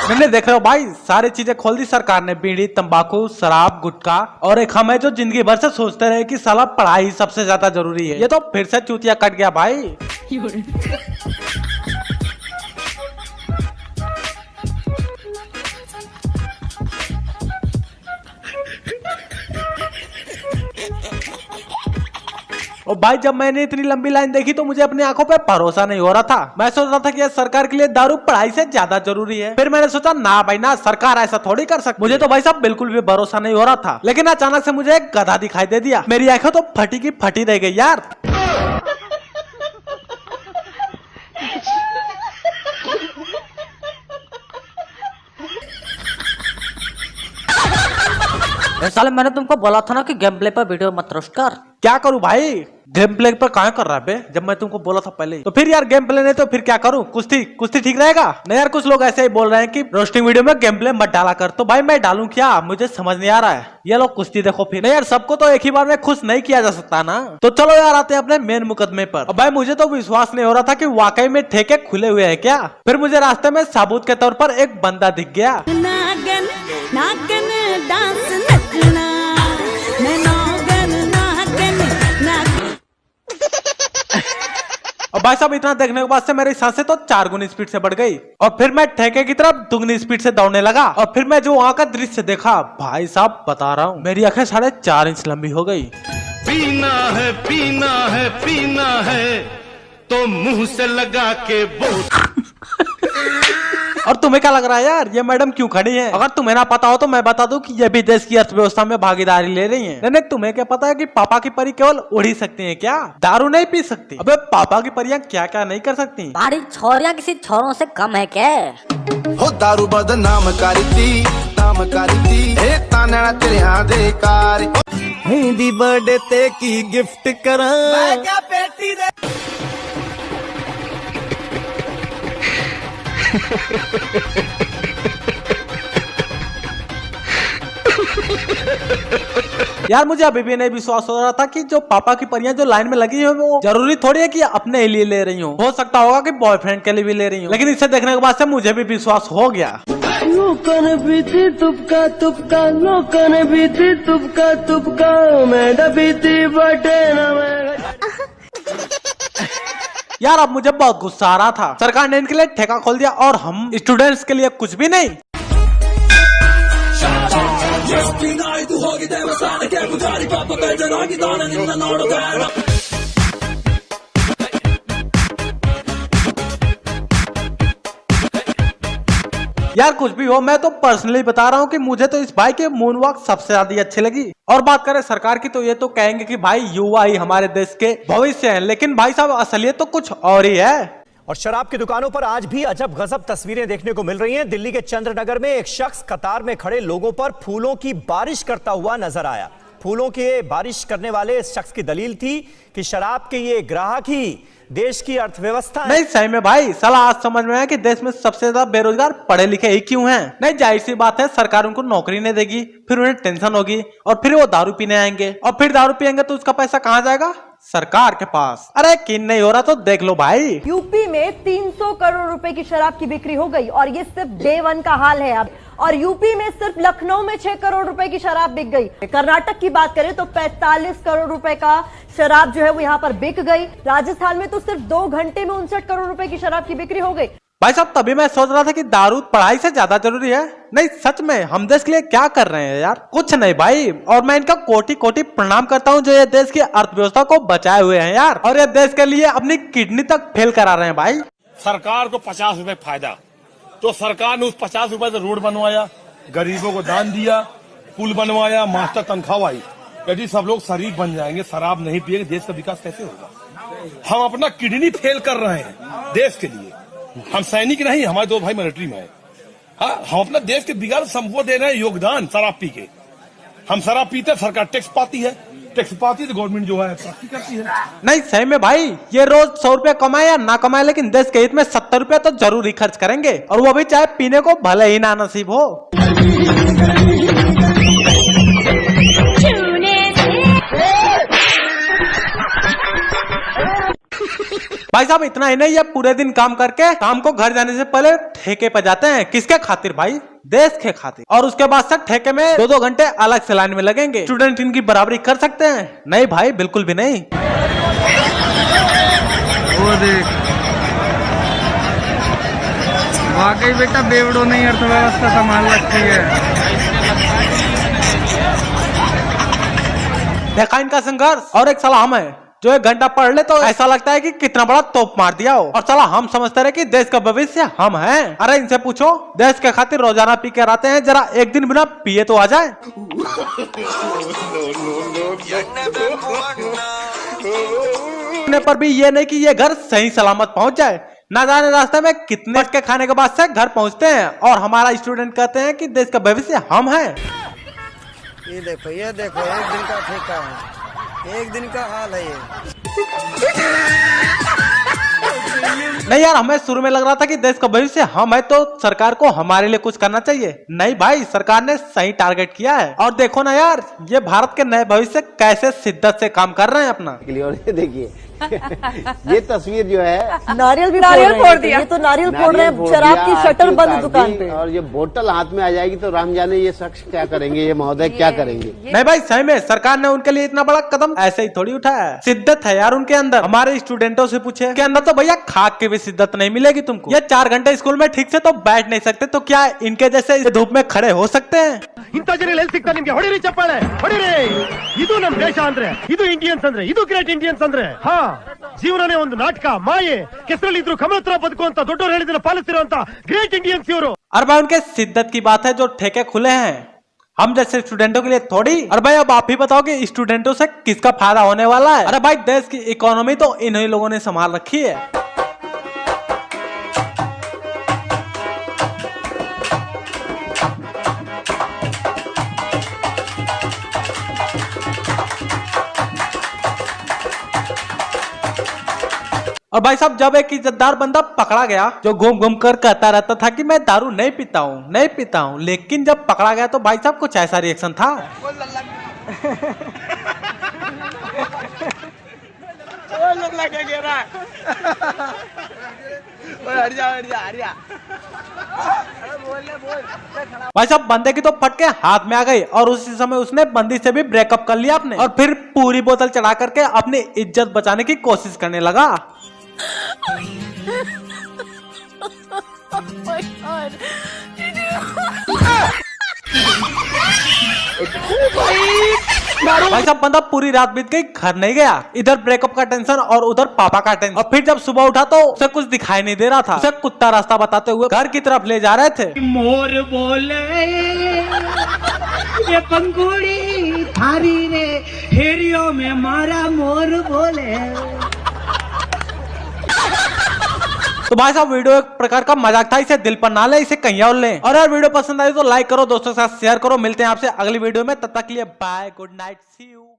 मैंने देख रहे हो भाई, सारी चीजें खोल दी सरकार ने। बीड़ी, तंबाकू, शराब, गुटखा, और एक हम है जो जिंदगी भर से सोचते रहे कि साला पढ़ाई सबसे ज्यादा जरूरी है। ये तो फिर से चूतिया कट गया भाई। और भाई जब मैंने इतनी लंबी लाइन देखी तो मुझे अपनी आंखों पे भरोसा नहीं हो रहा था। मैं सोच रहा था कि ये सरकार के लिए दारू पढ़ाई से ज्यादा जरूरी है। फिर मैंने सोचा ना भाई ना, सरकार ऐसा थोड़ी कर सकती। मुझे तो भाई साहब बिल्कुल भी भरोसा नहीं हो रहा था। लेकिन अचानक से मुझे एक गधा दिखाई दे दिया। मेरी आंखें तो फटी की फटी रह गई यार। साले मैंने तुमको बोला था ना कि गेम प्ले पर वीडियो मत रोस्ट कर। क्या करूं भाई, गेम प्ले पर कहाँ कर रहा है बे, जब मैं तुमको बोला था पहले। तो फिर यार गेम प्ले नहीं तो फिर क्या करूं, कुश्ती ठीक रहेगा। नहीं यार, कुछ लोग ऐसे ही बोल रहे हैं कि रोस्टिंग वीडियो में गेम प्ले मत डाला कर। तो भाई मैं डालूं क्या, मुझे समझ नहीं आ रहा है। ये लोग कुश्ती देखो फिर। नहीं यार, सबको तो एक ही बार में खुश नहीं किया जा सकता ना। तो चलो यार आते हैं अपने मेन मुकदमे पर। भाई मुझे तो विश्वास नहीं हो रहा था कि वाकई में ठेके खुले हुए हैं क्या। फिर मुझे रास्ते में सबूत के तौर पर एक बंदा दिख गया। नागन नागन डांस नचना, मैं नागन नागन नागन। और भाई साहब इतना देखने के बाद से मेरी सांसें तो 4 गुनी स्पीड से बढ़ गई। और फिर मैं ठेके की तरफ 2 गुनी स्पीड से दौड़ने लगा। और फिर मैं जो वहाँ का दृश्य देखा, भाई साहब बता रहा हूँ, मेरी आंखें 4.5 इंच लंबी हो गई। पीना है पीना है पीना है तो मुंह से लगा के बोल। और तुम्हें क्या लग रहा है यार, ये मैडम क्यों खड़ी है? अगर तुम्हें ना पता हो तो मैं बता दूं कि ये भी देश की अर्थव्यवस्था में भागीदारी ले रही हैं। नहीं, तुम्हें क्या पता है कि पापा की परी केवल उड़ ही सकती हैं क्या, दारू नहीं पी सकती। अबे पापा की परियां क्या क्या नहीं कर सकती। हमारी छोरियां किसी छोरों से कम है क्या? हो दारू बदनाम करती ताना तेरे हां दे कार हिंदी बर्थडे ते की गिफ्ट करा क्या पेटी दे। यार मुझे अभी भी नहीं विश्वास हो रहा था कि जो पापा की परियां जो लाइन में लगी है वो जरूरी थोड़ी है कि अपने लिए ले रही हूँ। हो सकता होगा कि बॉयफ्रेंड के लिए भी ले रही हूँ। लेकिन इसे देखने के बाद से मुझे भी विश्वास हो गया। लोकन बीती तुपका तुपका, लोकन बीती तुपका तुपका, मैं बीती बटे न। यार अब मुझे बहुत गुस्सा आ रहा था। सरकार ने इनके लिए ठेका खोल दिया और हम स्टूडेंट्स के लिए कुछ भी नहीं। यार कुछ भी हो, मैं तो पर्सनली बता रहा हूँ कि मुझे तो इस भाई की मून वॉक सबसे ज्यादा अच्छी लगी। और बात करें सरकार की तो ये तो कहेंगे कि भाई युवा ही हमारे देश के भविष्य हैं। लेकिन भाई साहब असलियत तो कुछ और ही है। और शराब की दुकानों पर आज भी अजब गजब तस्वीरें देखने को मिल रही हैं। दिल्ली के चंद्रनगर में एक शख्स कतार में खड़े लोगों पर फूलों की बारिश करता हुआ नजर आया। फूलों की बारिश करने वाले इस शख्स की दलील थी कि शराब के ये ग्राहक ही देश की अर्थव्यवस्था नहीं सही में भाई, साला आज समझ में आया कि देश में सबसे ज्यादा बेरोजगार पढ़े लिखे ही क्यों हैं। नहीं जाहिर सी बात है, सरकार उनको नौकरी नहीं देगी, फिर उन्हें टेंशन होगी और फिर वो दारू पीने आएंगे। और फिर दारू पियेंगे तो उसका पैसा कहाँ जाएगा? सरकार के पास। अरे किन नहीं हो रहा तो देख लो भाई। यूपी में 300 करोड़ रुपए की शराब की बिक्री हो गई और ये सिर्फ डे 1 का हाल है अब। और यूपी में सिर्फ लखनऊ में 6 करोड़ रुपए की शराब बिक गई। कर्नाटक की बात करें तो 45 करोड़ रुपए का शराब जो है वो यहाँ पर बिक गई। राजस्थान में तो सिर्फ 2 घंटे में 59 करोड़ रुपए की शराब की बिक्री हो गई। भाई साहब तभी मैं सोच रहा था कि दारू पढ़ाई से ज्यादा जरूरी है। नहीं सच में हम देश के लिए क्या कर रहे हैं यार, कुछ नहीं भाई। और मैं इनका कोटि कोटि प्रणाम करता हूँ जो ये देश की अर्थव्यवस्था को बचाए हुए हैं यार। और ये देश के लिए अपनी किडनी तक फेल करा रहे हैं भाई। सरकार को 50 रुपए फायदा, तो सरकार ने उस 50 रुपए से रोड बनवाया, गरीबों को दान दिया, पुल बनवाया, मास्टर तनख्वाह आई। यदि सब लोग शरीफ बन जाएंगे, शराब नहीं पिएंगे, देश का विकास कैसे होगा? हम अपना किडनी फेल कर रहे हैं देश के लिए। हम सैनिक नहीं, हमारे 2 भाई मिलिट्री में है। हाँ, हम अपना देश के बिगाड़ सबको दे रहे हैं योगदान शराब पी के। हम शराब पीते, सरकार टैक्स पाती है, टैक्स पाती तो गवर्नमेंट जो है प्राप्ति करती है। नहीं सही में भाई, ये रोज 100 रुपया कमाए या ना कमाए, लेकिन देश के हित में 70 रुपया तो जरूर ही खर्च करेंगे। और वो भी चाहे पीने को भले ही ना नसीब हो। भाई साहब इतना ही नहीं, ये पूरे दिन काम करके शाम को घर जाने से पहले ठेके पे जाते हैं। किसके खातिर भाई? देश के खातिर। और उसके बाद से ठेके में 2-2 घंटे अलग से लाइन में लगेंगे। स्टूडेंट इनकी बराबरी कर सकते हैं? नहीं भाई, बिल्कुल भी नहीं। वो देख, वाकई बेटा बेवड़ों ने अर्थव्यवस्था संभाल रखी है। देखा इनका संघर्ष। और एक साला हम है जो 1 घंटा पढ़ ले तो ऐसा लगता है कि कितना बड़ा तोप मार दिया हो। और साला हम समझते रहे कि देश का भविष्य हम हैं। अरे इनसे पूछो, देश के खातिर रोजाना पी कर आते हैं, जरा एक दिन बिना पिए तो आ जाए। पर भी ये नहीं कि ये घर सही सलामत पहुंच जाए। ना जाने रास्ते में कितने के खाने के बाद से घर पहुंचते हैं और हमारा स्टूडेंट कहते हैं कि देश का भविष्य हम हैं। ये देखो एक दिन का ठेका है, एक दिन का हाल है ये। नहीं यार, हमें शुरू में लग रहा था कि देश का भविष्य हम है तो सरकार को हमारे लिए कुछ करना चाहिए। नहीं भाई, सरकार ने सही टारगेट किया है। और देखो ना यार, ये भारत के नए भविष्य कैसे शिद्दत से काम कर रहे हैं अपना। और ये देखिए ये तस्वीर जो है, नारियल भी फोड़ दिया। ये तो नारियल फोड़ रहे हैं, शराब की शटर बंद दुकान पे। और ये बोतल हाथ में आ जाएगी तो राम जाने ये शख्स क्या करेंगे, ये महोदय क्या करेंगे। नहीं भाई, सही में सरकार ने उनके लिए इतना बड़ा कदम ऐसे ही थोड़ी उठाया है। शिद्दत है यार उनके अंदर। हमारे स्टूडेंटों से पूछे, के अंदर तो भैया खाक की भी शिद्दत नहीं मिलेगी तुमको। ये 4 घंटे स्कूल में ठीक से तो बैठ नहीं सकते, तो क्या इनके जैसे धूप में खड़े हो सकते हैं? ಇಂಥ ಜನ ಎಲ್ಲಿ ಸಿಗ್ತಾರೆ ನಿಮ್ಗೆ? ಹೊಡಿರಿ ಚಪ್ಪಾಳೆ, ಹೊಡಿರಿ. ಇದು ನಮ್ ದೇಶ ಅಂದ್ರೆ, ಇದು ಇಂಡಿಯನ್ಸ್ ಅಂದ್ರೆ, ಇದು ಗ್ರೇಟ್ ಇಂಡಿಯನ್ಸ್ ಅಂದ್ರೆ. ಹಾ, ಜೀವನನೇ ಒಂದು ನಾಟಕ, ಮಾಯೆ. ಕೆಸರಲ್ಲಿ ಇದ್ರು ಕಮಲತ್ರ ಬದುಕುವಂತ ದೊಡ್ಡವರು ಹೇಳಿದ್ರೆ ಪಾಲಿಸಿರುವಂತ ಗ್ರೇಟ್ इंडियंस ಇವರು। और भाई उनके शिद्दत की बात है, जो ठेके खुले हैं हम जैसे स्टूडेंटों के लिए थोड़ी। अरे भाई अब आप ही बताओ कि स्टूडेंटों से किसका फायदा होने वाला है? अरे भाई देश की इकोनॉमी तो इन्हीं लोगों ने संभाल रखी है। और भाई साहब जब एक इज्जतदार बंदा पकड़ा गया जो घूम घूम कर कहता रहता था कि मैं दारू नहीं पीता हूँ, लेकिन जब पकड़ा गया तो भाई साहब कुछ ऐसा रिएक्शन था। भाई साहब बंदे की तो फटके हाथ में आ गई और उसी समय उसने बंदी से भी ब्रेकअप कर लिया अपने, और फिर पूरी बोतल चढ़ा करके अपनी इज्जत बचाने की कोशिश करने लगा। भाई साहब बंदा पूरी रात बीत गई, घर नहीं गया। इधर ब्रेकअप का टेंशन और उधर पापा का टेंशन। और फिर जब सुबह उठा तो उसे कुछ दिखाई नहीं दे रहा था। उसे कुत्ता रास्ता बताते हुए घर की तरफ ले जा रहे थे। मोर बोले ये पंखुड़ी थारी रे, हेरियो में मारा मोर बोले। तो भाई साहब वीडियो एक प्रकार का मजाक था, इसे दिल पर ना ले, इसे कहीं और लें। और यार वीडियो पसंद आई तो लाइक करो, दोस्तों के साथ शेयर करो। मिलते हैं आपसे अगली वीडियो में, तब तक के लिए bye, good night, see you.